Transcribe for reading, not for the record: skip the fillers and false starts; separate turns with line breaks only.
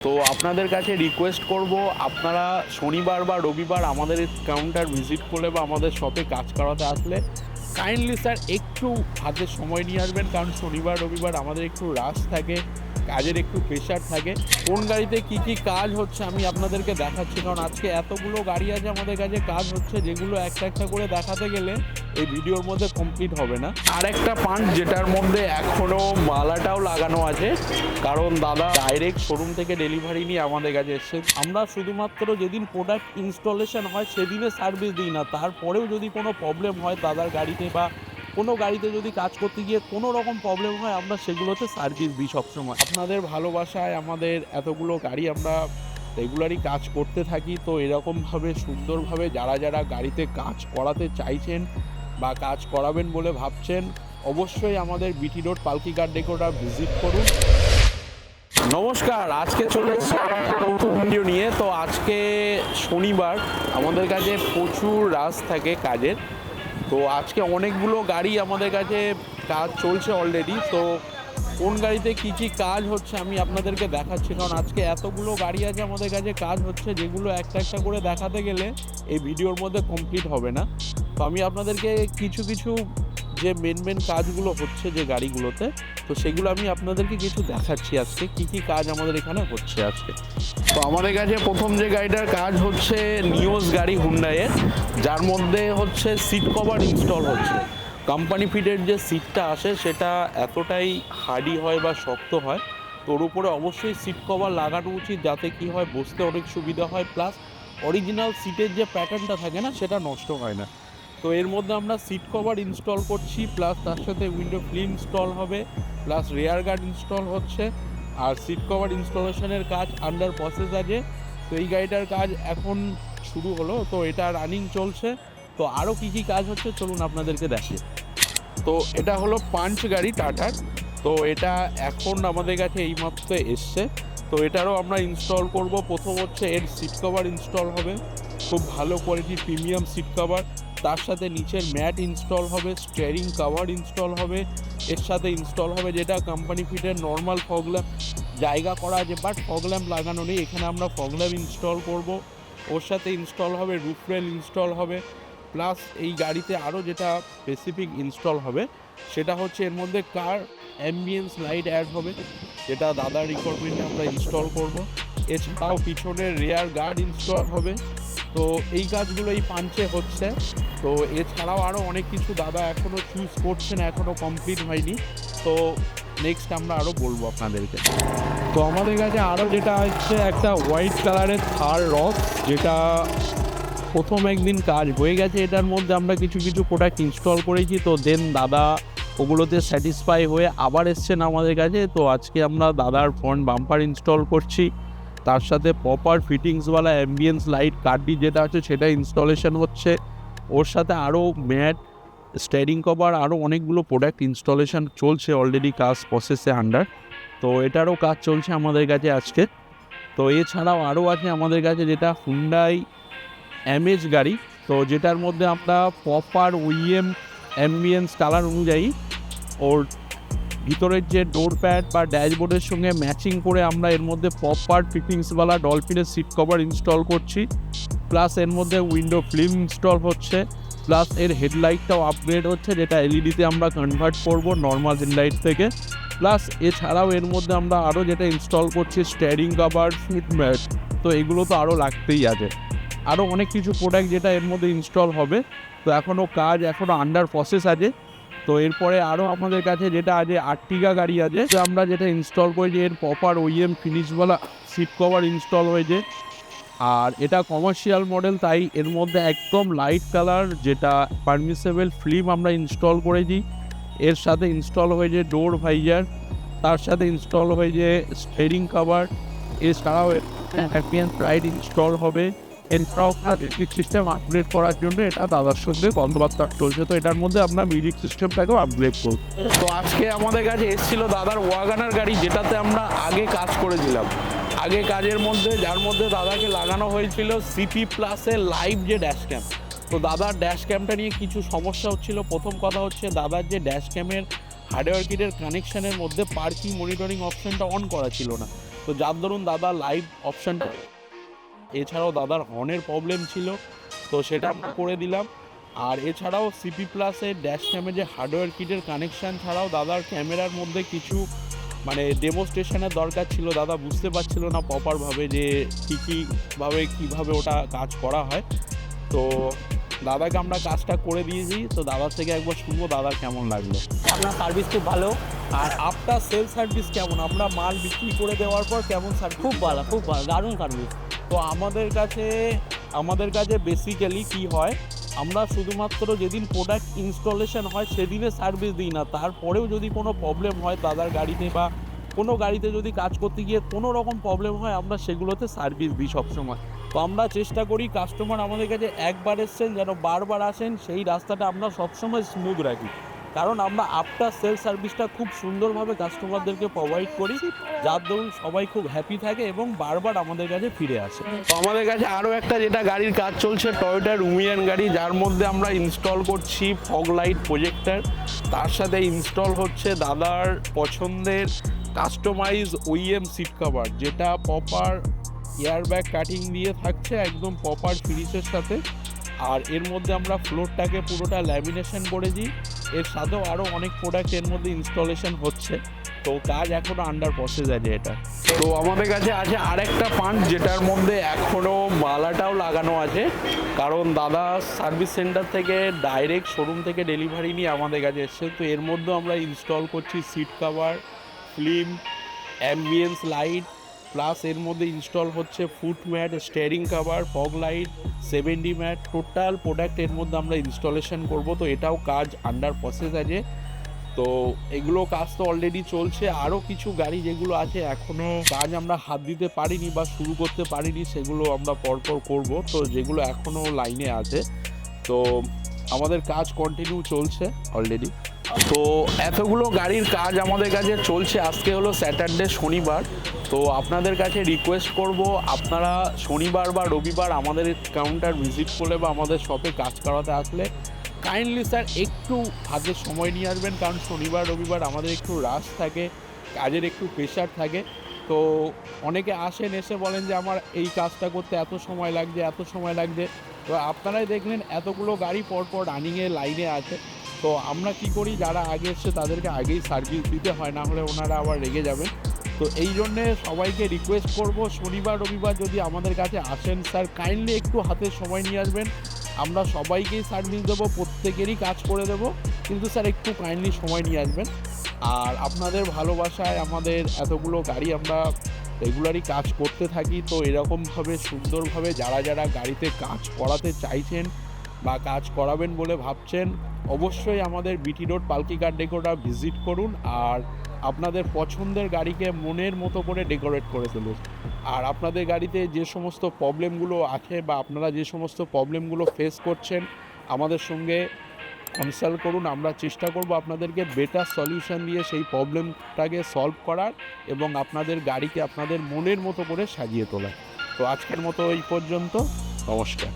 তো আপনাদের কাছে রিকোয়েস্ট করব, আপনারা শনিবার বা রবিবার আমাদের কাউন্টার ভিজিট করলে বা আমাদের শপে কাজ করাতে আসলে কাইন্ডলি স্যার একটু হাতে সময় নিয়ে আসবেন, কারণ শনিবার রবিবার আমাদের একটু রাশ থাকে, কাজের একটু প্রেশার থাকে। কোন গাড়িতে কি কি কাজ হচ্ছে আমি আপনাদেরকে দেখাচ্ছি, কারণ আজকে এতগুলো গাড়ি আছে আমাদের কাছে কাজ হচ্ছে, যেগুলো একটা একটা করে দেখাতে গেলে এই ভিডিওর মধ্যে কমপ্লিট হবে না। আর একটা পাঞ্চ যেটার মধ্যে এখনও মালাটাও লাগানো আছে, কারণ দাদা ডাইরেক্ট শোরুম থেকে ডেলিভারি নিয়ে আমাদের কাছে এসছে। আমরা শুধুমাত্র যেদিন প্রোডাক্ট ইনস্টলেশন হয় সেদিনে সার্ভিস দিই না, তারপরেও যদি কোনো প্রবলেম হয় দাদার গাড়িতে বা কোনো গাড়িতে যদি কাজ করতে গিয়ে কোনো রকম প্রবলেম হয়, আমরা সেগুলোতে সার্ভিস দিই সবসময়। আপনাদের ভালোবাসায় আমাদের এতগুলো গাড়ি আমরা রেগুলারই কাজ করতে থাকি। তো এরকমভাবে সুন্দরভাবে যারা যারা গাড়িতে কাজ করাতে চাইছেন বা কাজ করাবেন বলে ভাবছেন, অবশ্যই আমাদের বিটি রোড পালকি কার ডেকোটা ভিজিট করুন। নমস্কার, আজকে চলে এসেছি নতুন ভিডিও নিয়ে। তো আজকে শনিবার, আমাদের কাছে প্রচুর রাশ থাকে কাজের। তো আজকে অনেকগুলো গাড়ি আমাদের কাছে কাজ চলছে অলরেডি। তো কোন গাড়িতে কী কী কাজ হচ্ছে আমি আপনাদেরকে দেখাচ্ছি, কারণ আজকে এতগুলো গাড়ি আছে আমাদের কাছে কাজ হচ্ছে, যেগুলো একটা একটা করে দেখাতে গেলে এই ভিডিওর মধ্যে কমপ্লিট হবে না। তো আমি আপনাদেরকে কিছু কিছু যে মেন কাজগুলো হচ্ছে যে গাড়িগুলোতে, তো সেগুলো আমি আপনাদেরকে কিছু দেখাচ্ছি আজকে কী কী কাজ আমাদের এখানে হচ্ছে আজকে। তো আমাদের কাছে প্রথম যে গাড়িটার কাজ হচ্ছে নিওস গাড়ি হুন্ডাইয়ের, যার মধ্যে হচ্ছে সিট কভার ইনস্টল হচ্ছে। কোম্পানি ফিটের যে সিটটা আসে সেটা এতটাই হার্ডি হয় বা শক্ত হয়, তোর উপরে অবশ্যই সিট কভার লাগানো উচিত, যাতে কি হয় বসতে অনেক সুবিধা হয়, প্লাস অরিজিনাল সিটের যে প্যাটার্নটা থাকে না সেটা নষ্ট হয় না। তো এর মধ্যে আমরা সিট কভার ইনস্টল করছি, প্লাস তার সাথে উইন্ডো ফিল্ম ইনস্টল হবে, প্লাস রেয়ার গার্ড ইনস্টল হচ্ছে, আর সিট কভার ইনস্টলেশনের কাজ আন্ডার প্রসেস আছে। তো এই গাড়িটার কাজ এখন শুরু হলো, তো এটা রানিং চলছে। তো আরও কী কী কাজ হচ্ছে চলুন আপনাদেরকে দেখি। তো এটা হলো পাঞ্চ গাড়ি টাটার। তো এটা এখন আমাদের কাছে এইমাত্র এসছে। তো এটারও আমরা ইনস্টল করব। প্রথম হচ্ছে এর সিট কভার ইনস্টল হবে, খুব ভালো কোয়ালিটির প্রিমিয়াম সিট কভার। তার সাথে নিচের ম্যাট ইনস্টল হবে, স্টিয়ারিং কভার ইনস্টল হবে, এর সাথে ইনস্টল হবে যেটা কোম্পানি ফিটের নর্মাল ফগ ল্যাম্প জায়গা করা আছে, বাট ফগ ল্যাম্প লাগানো নেই, এখানে আমরা ফগ ল্যাম্প ইনস্টল করব। ওর সাথে ইনস্টল হবে রুফ রেল ইনস্টল হবে, প্লাস এই গাড়িতে আরও যেটা স্পেসিফিক ইনস্টল হবে সেটা হচ্ছে এর মধ্যে কার অ্যাম্বিয়েন্স লাইট অ্যাড হবে, যেটা দাদার রিকোয়ারমেন্টে আমরা ইনস্টল করব। এছাড়াও পিছনের রেয়ার গার্ড ইনস্টল হবে। তো এই কাজগুলো এই পাঞ্চে হচ্ছে। তো এছাড়াও আরও অনেক কিছু দাদা এখনও চুজ করছেন, এখনও কমপ্লিট হয়নি। তো নেক্সট আমরা আরও বলবো আপনাদেরকে। তো আমাদের কাছে আরও যেটা হচ্ছে একটা হোয়াইট কালারের থার রক, যেটা প্রথম একদিন কাজ হয়ে গেছে, এটার মধ্যে আমরা কিছু কিছু প্রোডাক্ট ইনস্টল করেছি। তো দেন দাদা ওগুলোতে স্যাটিসফাই হয়ে আবার এসছেন আমাদের কাছে। তো আজকে আমরা দাদার ফ্রন্ট বাম্পার ইনস্টল করছি, তার সাথে প্রপার ফিটিংসওয়ালা অ্যাম্বিয়েন্স লাইট কার্ডটি যেটা আছে সেটা ইনস্টলেশন হচ্ছে। ওর সাথে আরও ম্যাট, স্টিয়ারিং কভার, আরও অনেকগুলো প্রোডাক্ট ইনস্টলেশন চলছে অলরেডি, কাজ প্রসেসে আন্ডার। তো এটারও কাজ চলছে আমাদের কাছে আজকে। তো এছাড়াও আরও আছে আমাদের কাছে যেটা হুন্ডাই এমএজ গাড়ি, তো যেটার মধ্যে আমরা প্রপার ওইএম অ্যাম্বিয়েন্স কালার অনুযায়ী ওর ভিতরের যে ডোর প্যাড বা ড্যাশবোর্ডের সঙ্গে ম্যাচিং করে আমরা এর মধ্যে প্রপার ফিটিংসওয়ালা ডলফিনের সিট কভার ইনস্টল করছি, প্লাস এর মধ্যে উইন্ডো ফিল্ম ইনস্টল হচ্ছে, প্লাস এর হেডলাইটটাও আপগ্রেড হচ্ছে, যেটা এলইডিতে আমরা কনভার্ট করব নর্মাল হেডলাইট থেকে। প্লাস এছাড়াও এর মধ্যে আমরা আরও যেটা ইনস্টল করছি স্টিয়ারিং কভার, সিট ম্যাট, তো এগুলো তো আরও লাগতেই আছে। আরও অনেক কিছু প্রোডাক্ট যেটা এর মধ্যে ইনস্টল হবে। তো এখনও কাজ এখনও আন্ডার প্রসেস আছে। তো এরপরে আরও আমাদের কাছে যেটা আছে আর্টিগা গাড়ি আছে, যে আমরা যেটা ইনস্টল করেছি এর প্রপার ওইএম ফিনিশওয়ালা সিট কভার ইনস্টল হয়েছে। আর এটা কমার্শিয়াল মডেল, তাই এর মধ্যে একদম লাইট কালার যেটা পারমিসেবল ফিল্ম আমরা ইনস্টল করেছি। এর সাথে ইনস্টল হয়েছে ডোর ভাইজার, তার সাথে ইনস্টল হয়েছে স্টিয়ারিং কভার, এছাড়াও অ্যাম্বিয়েন্স লাইট ইনস্টল হবে। এছাড়াও মিউজিক সিস্টেম আপগ্রেড করার জন্য এটা দাদার সঙ্গে কথাবার্তা চলছে। তো এটার মধ্যে আমরা মিউজিক সিস্টেমটাকেও আপগ্রেড করব। তো আজকে আমাদের কাছে এসেছিল দাদার ওয়াগানার গাড়ি, যেটাতে আমরা আগে কাজ করেছিলাম। আগে কাজের মধ্যে যার মধ্যে দাদাকে লাগানো হয়েছিল সিপি প্লাসের লাইভ যে ড্যাশ ক্যাম। তো দাদার ড্যাশ ক্যামটা নিয়ে কিছু সমস্যা হচ্ছিল। প্রথম কথা হচ্ছে দাদার যে ড্যাশ ক্যামের হার্ডওয়্যার কিটের কানেকশানের মধ্যে পার্কিং মনিটরিং অপশানটা অন করা ছিল না। তো তো যার দরুন দাদা লাইভ অপশানটা, এছাড়াও দাদার হর্নের প্রবলেম ছিল, তো সেটা আমরা করে দিলাম। আর এছাড়াও সিপি প্লাসের ড্যাশ ক্যামে যে হার্ডওয়্যার কিটের কানেকশান ছাড়াও দাদার ক্যামেরার মধ্যে কিছু মানে ডেমোস্ট্রেশনের দরকার ছিল। দাদা বুঝতে পারছিল না প্রপারভাবে যে কীভাবে ওটা কাজ করা হয়। তো দাদাকে আমরা কাজটা করে দিয়েছি। তো দাদার থেকে একবার শুনবো দাদার কেমন লাগলো।
আপনার সার্ভিস খুব ভালো।
আর আফটার সেল সার্ভিস কেমন, আমরা মাল বিক্রি করে দেওয়ার পর কেমন সার্ভিস?
খুব ভালো, খুব ভালো, দারুণ সার্ভিস।
তো আমাদের কাছে বেসিক্যালি কী হয়, আমরা শুধুমাত্র যেদিন প্রোডাক্ট ইনস্টলেশন হয় সেদিনে সার্ভিস দিই না, তারপরেও যদি কোনো প্রবলেম হয় দাদার গাড়িতে বা কোনো গাড়িতে যদি কাজ করতে গিয়ে কোনো রকম প্রবলেম হয়, আমরা সেগুলোতে সার্ভিস দিই সবসময়। তো আমরা চেষ্টা করি কাস্টমার আমাদের কাছে একবার এসছেন যেন বারবার আসেন, সেই রাস্তাটা আমরা সবসময় স্মুথ রাখি। কারণ আমরা আফটার সেল সার্ভিসটা খুব সুন্দরভাবে কাস্টমারদেরকে প্রোভাইড করি, যার দরুন সবাই খুব হ্যাপি থাকে এবং বারবার আমাদের কাছে ফিরে আসে। তো আমাদের কাছে আরও একটা যেটা গাড়ির কাজ চলছে, টয়োটা রুমিয়ান গাড়ি, যার মধ্যে আমরা ইনস্টল করছি ফগ লাইট প্রজেক্টর। তার সাথে ইনস্টল হচ্ছে দাদার পছন্দের কাস্টমাইজ ওইএম সিট কভার, যেটা প্রপার এয়ারব্যাগ কাটিং দিয়ে থাকছে একদম প্রপার ফিনিশের সাথে। আর এর মধ্যে আমরা ফ্লোরটাকে পুরোটা ল্যামিনেশন করেছি। এর সাথেও আরও অনেক প্রোডাক্ট এর মধ্যে ইনস্টলেশন হচ্ছে, তো কাজ এখনও আন্ডার প্রসেস আছে এটা। তো আমাদের কাছে আছে আরেকটা পাঞ্চ, যেটার মধ্যে এখনও মালাটাও লাগানো আছে, কারণ দাদা সার্ভিস সেন্টার থেকে ডাইরেক্ট শোরুম থেকে ডেলিভারি নিয়ে আমাদের কাছে এসছে। তো এর মধ্যেও আমরা ইনস্টল করছি seat cover, film, ambience light, plus এর মধ্যে ইনস্টল হচ্ছে foot mat, steering cover, fog light, 70 mat, total product এর মধ্যে আমরা ইনস্টলেশন করব। তো এটাও কাজ আন্ডার প্রসেস আছে। তো এগুলো কাজ তো অলরেডি চলছে। আরও কিছু গাড়ি যেগুলো আছে এখনও কাজ আমরা হাত দিতে পারিনি বা শুরু করতে পারিনি, সেগুলো আমরা পরপর করব। তো যেগুলো এখনও লাইনে আছে, তো আমাদের কাজ কন্টিনিউ চলছে অলরেডি। তো এতগুলো গাড়ির কাজ আমাদের কাছে চলছে। আজকে হলো স্যাটারডে, শনিবার। তো আপনাদের কাছে রিকোয়েস্ট করব, আপনারা শনিবার বা রবিবার আমাদের কাউন্টার ভিজিট করলে বা আমাদের শপে কাজ করাতে আসলে কাইন্ডলি স্যার একটু হাতে সময় নিয়ে আসবেন, কারণ শনিবার রবিবার আমাদের একটু রাশ থাকে, কাজের একটু প্রেশার থাকে। তো অনেকে আসেন, এসে বলেন যে আমার এই কাজটা করতে এত সময় লাগছে। তো আপনারাই দেখলেন এতগুলো গাড়ি পরপর রানিংয়ে লাইনে আছে। তো আমরা কি করি, যারা আগে এসছে তাদেরকে আগেই সার্ভিস দিতে হয়, না হলে ওনারা আবার রেগে যাবেন। তো এই জন্যে সবাইকে রিকোয়েস্ট করব, শনিবার রবিবার যদি আমাদের কাছে আসেন স্যার কাইন্ডলি একটু হাতে সময় নিয়ে আসবেন। আমরা সবাইকেই সার্ভিস দেবো, প্রত্যেকেরই কাজ করে দেবো, কিন্তু স্যার একটু কাইন্ডলি সময় নিয়ে আসবেন। আর আপনাদের ভালোবাসায় আমাদের এতগুলো গাড়ি আমরা রেগুলারই কাজ করতে থাকি। তো এরকমভাবে সুন্দরভাবে যারা গাড়িতে কাজ করাতে চাইছেন বা কাজ করাবেন বলে ভাবছেন, অবশ্যই আমাদের বিটি রোড পালকি কার ডেকোটা ভিজিট করুন আর আপনাদের পছন্দের গাড়িকে মনের মতো করে ডেকোরেট করে তুলুন। আর আপনাদের গাড়িতে যে সমস্ত প্রবলেমগুলো আছে বা আপনারা যে সমস্ত প্রবলেমগুলো ফেস করছেন, আমাদের সঙ্গে কনসাল্ট করুন। আমরা চেষ্টা করব আপনাদেরকে বেটার সলিউশন দিয়ে সেই প্রবলেমটাকে সলভ করার এবং আপনাদের গাড়িকে আপনাদের মনের মতো করে সাজিয়ে তোলার। তো আজকের মতো এই পর্যন্ত, নমস্কার।